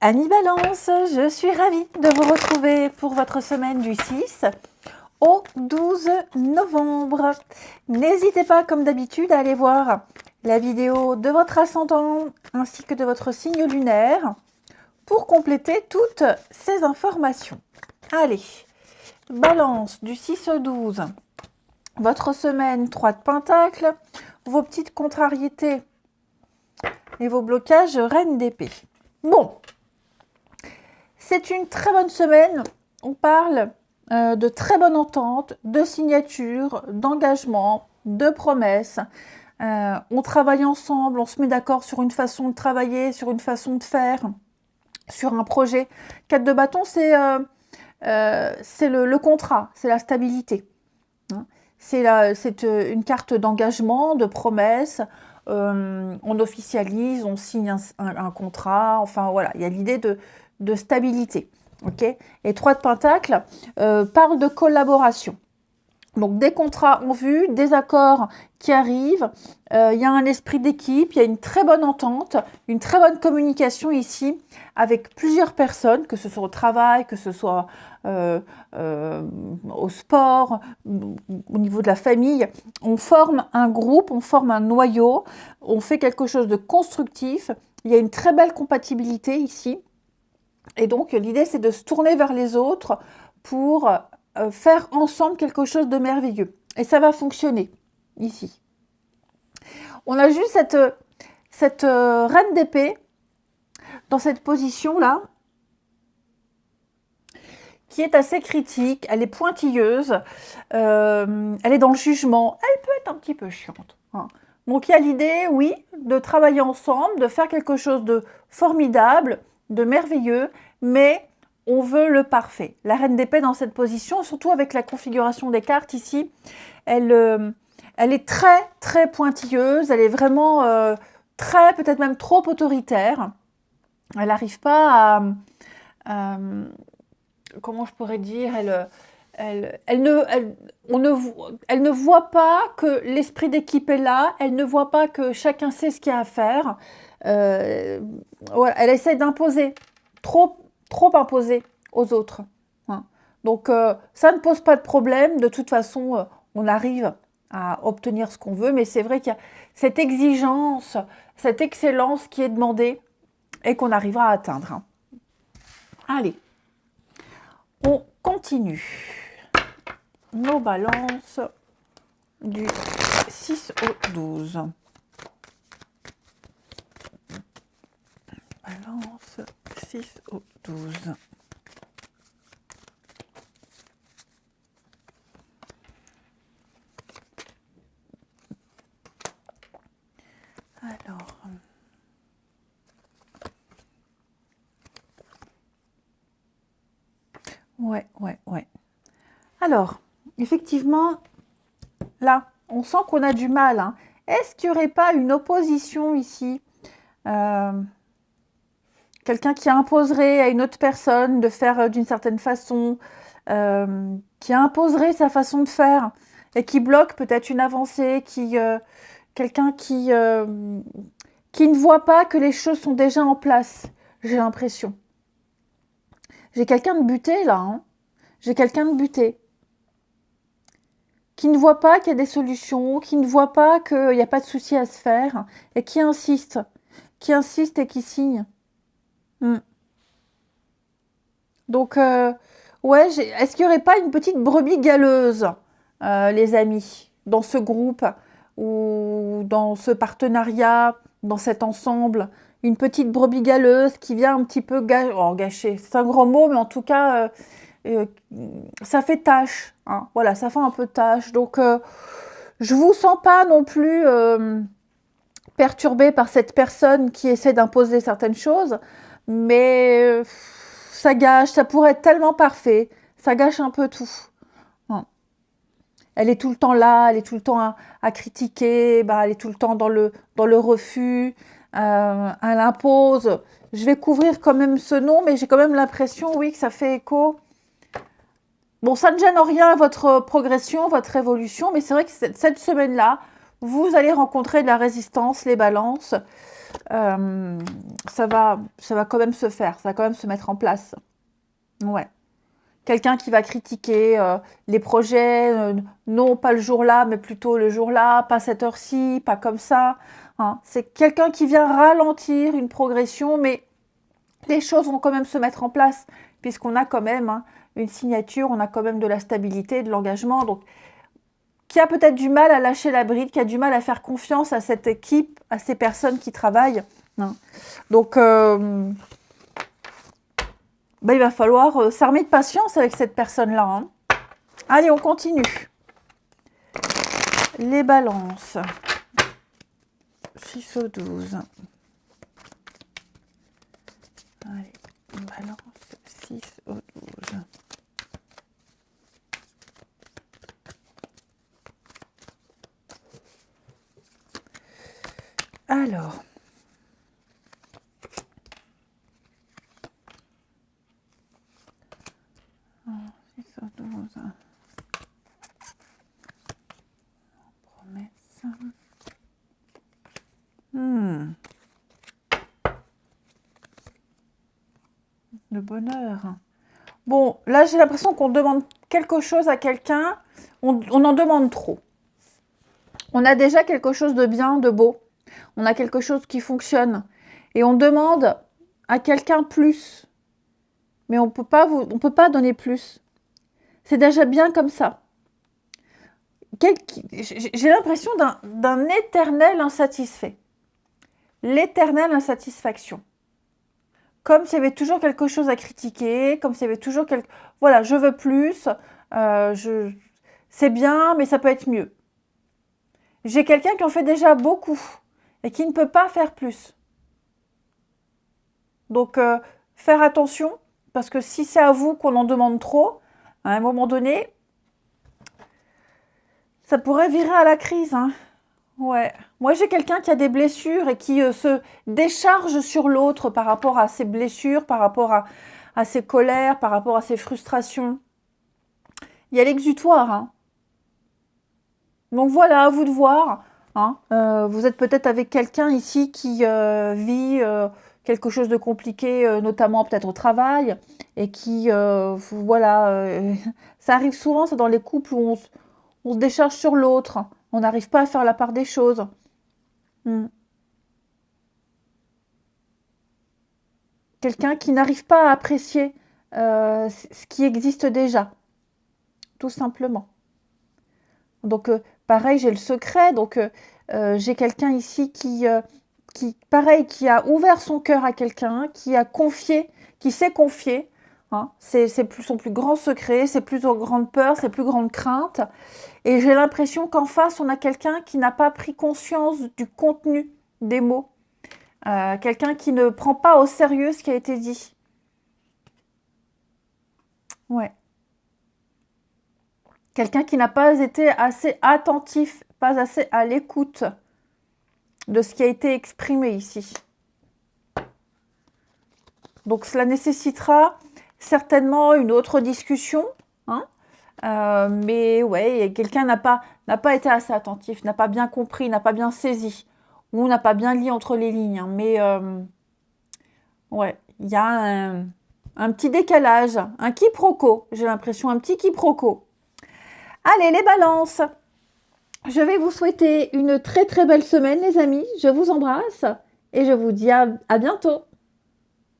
Annie Balance, je suis ravie de vous retrouver pour votre semaine du 6 au 12 novembre. N'hésitez pas, comme d'habitude, à aller voir la vidéo de votre ascendant ainsi que de votre signe lunaire pour compléter toutes ces informations. Allez, Balance du 6 au 12, votre semaine 3 de Pentacle, vos petites contrariétés et vos blocages Reine d'épée. Bon, c'est une très bonne semaine. On parle de très bonne entente, de signature, d'engagement, de promesses. On travaille ensemble, on se met d'accord sur une façon de travailler, sur une façon de faire, sur un projet. 4 de bâton, c'est le contrat, c'est la stabilité. C'est une carte d'engagement, de promesse. On officialise, on signe un contrat. Enfin voilà, il y a l'idée de stabilité. Okay, et 3 de Pentacle parle de collaboration. Donc des contrats en vue, des accords qui arrivent, il y a un esprit d'équipe, il y a une très bonne entente, une très bonne communication ici avec plusieurs personnes, que ce soit au travail, que ce soit au sport, au niveau de la famille. On forme un groupe, on forme un noyau, on fait quelque chose de constructif. Il y a une très belle compatibilité ici. Et donc, l'idée, c'est de se tourner vers les autres pour faire ensemble quelque chose de merveilleux. Et ça va fonctionner ici. On a juste cette reine d'épée dans cette position-là qui est assez critique. Elle est pointilleuse. Elle est dans le jugement. Elle peut être un petit peu chiante. Hein. Donc, il y a l'idée, oui, de travailler ensemble, de faire quelque chose de formidable, de merveilleux, mais on veut le parfait. La reine d'épée dans cette position, surtout avec la configuration des cartes ici, elle est très, très pointilleuse. Elle est vraiment très, peut-être même trop autoritaire. Elle n'arrive pas à comment je pourrais dire, elle ne voit pas que l'esprit d'équipe est là, elle ne voit pas que chacun sait ce qu'il y a à faire. Voilà, elle essaie d'imposer, trop imposer aux autres. Hein. Donc ça ne pose pas de problème, de toute façon on arrive à obtenir ce qu'on veut, mais c'est vrai qu'il y a cette exigence, cette excellence qui est demandée et qu'on arrivera à atteindre. Hein. Allez, on continue nos balances du 6 au 12. Balance 6 au 12. Alors, ouais. Alors, effectivement, là, on sent qu'on a du mal. Hein. Est-ce qu'il n'y aurait pas une opposition ici quelqu'un qui imposerait à une autre personne de faire d'une certaine façon, qui imposerait sa façon de faire et qui bloque peut-être une avancée, quelqu'un qui ne voit pas que les choses sont déjà en place, j'ai l'impression. J'ai quelqu'un de buté là, hein. J'ai quelqu'un de buté. Qui ne voit pas qu'il y a des solutions, qui ne voit pas qu'il n'y a pas de souci à se faire, et qui insiste et qui signe. Donc, ouais, est-ce qu'il n'y aurait pas une petite brebis galeuse, les amis, dans ce groupe, ou dans ce partenariat, dans cet ensemble, une petite brebis galeuse qui vient un petit peu gâcher, c'est un grand mot, mais en tout cas, ça fait tâche, hein. Voilà, ça fait un peu tâche. Donc, je vous sens pas non plus perturbée par cette personne qui essaie d'imposer certaines choses, mais ça gâche, ça pourrait être tellement parfait, ça gâche un peu tout. Hein. Elle est tout le temps là, elle est tout le temps à critiquer, elle est tout le temps dans le refus, elle impose. Je vais couvrir quand même ce nom, mais j'ai quand même l'impression, oui, que ça fait écho. Bon, ça ne gêne en rien votre progression, votre évolution, mais c'est vrai que cette semaine-là, vous allez rencontrer de la résistance, les balances. ça va quand même se faire, ça va quand même se mettre en place. Ouais. Quelqu'un qui va critiquer les projets, non pas le jour-là, mais plutôt le jour-là, pas cette heure-ci, pas comme ça. Hein. C'est quelqu'un qui vient ralentir une progression, mais les choses vont quand même se mettre en place, puisqu'on a quand même une signature, on a quand même de la stabilité, de l'engagement. Donc, qui a peut-être du mal à lâcher la bride, qui a du mal à faire confiance à cette équipe, à ces personnes qui travaillent. Hein. Donc, il va falloir s'armer de patience avec cette personne-là. Hein. Allez, on continue. Les balances. 6 au 12. Allez, balance 6 au 12. Alors. Promesse. Le bonheur. Bon, là j'ai l'impression qu'on demande quelque chose à quelqu'un. On en demande trop. On a déjà quelque chose de bien, de beau. On a quelque chose qui fonctionne. Et on demande à quelqu'un plus. Mais on peut pas donner plus. C'est déjà bien comme ça. J'ai l'impression d'un éternel insatisfait. L'éternelle insatisfaction. Comme s'il y avait toujours quelque chose à critiquer, comme s'il y avait toujours quelque... Voilà, je veux plus, c'est bien, mais ça peut être mieux. J'ai quelqu'un qui en fait déjà beaucoup et qui ne peut pas faire plus. Donc, faire attention, parce que si c'est à vous qu'on en demande trop, à un moment donné, ça pourrait virer à la crise. Hein. Ouais. Moi, j'ai quelqu'un qui a des blessures et qui se décharge sur l'autre par rapport à ses blessures, par rapport à ses colères, par rapport à ses frustrations. Il y a l'exutoire. Hein. Donc voilà, à vous de voir. Hein. Vous êtes peut-être avec quelqu'un ici qui vit quelque chose de compliqué, notamment peut-être au travail, et qui, voilà, ça arrive souvent, c'est dans les couples où on se décharge sur l'autre. On n'arrive pas à faire la part des choses. Quelqu'un qui n'arrive pas à apprécier ce qui existe déjà, tout simplement. Donc, pareil, j'ai le secret. Donc, j'ai quelqu'un ici pareil, qui a ouvert son cœur à quelqu'un, qui a confié, qui s'est confié. Hein. C'est son plus grand secret, ses plus grandes peurs, ses plus grandes craintes. Et j'ai l'impression qu'en face, on a quelqu'un qui n'a pas pris conscience du contenu des mots. Quelqu'un qui ne prend pas au sérieux ce qui a été dit. Ouais. Quelqu'un qui n'a pas été assez attentif, pas assez à l'écoute de ce qui a été exprimé ici. Donc cela nécessitera certainement une autre discussion. Hein. Mais ouais, quelqu'un n'a pas été assez attentif, n'a pas bien compris, n'a pas bien saisi. Ou n'a pas bien lu entre les lignes. Hein. Mais ouais, il y a un petit décalage, un quiproquo. J'ai l'impression, un petit quiproquo. Allez, les balances. Je vais vous souhaiter une très très belle semaine, les amis. Je vous embrasse et je vous dis à bientôt.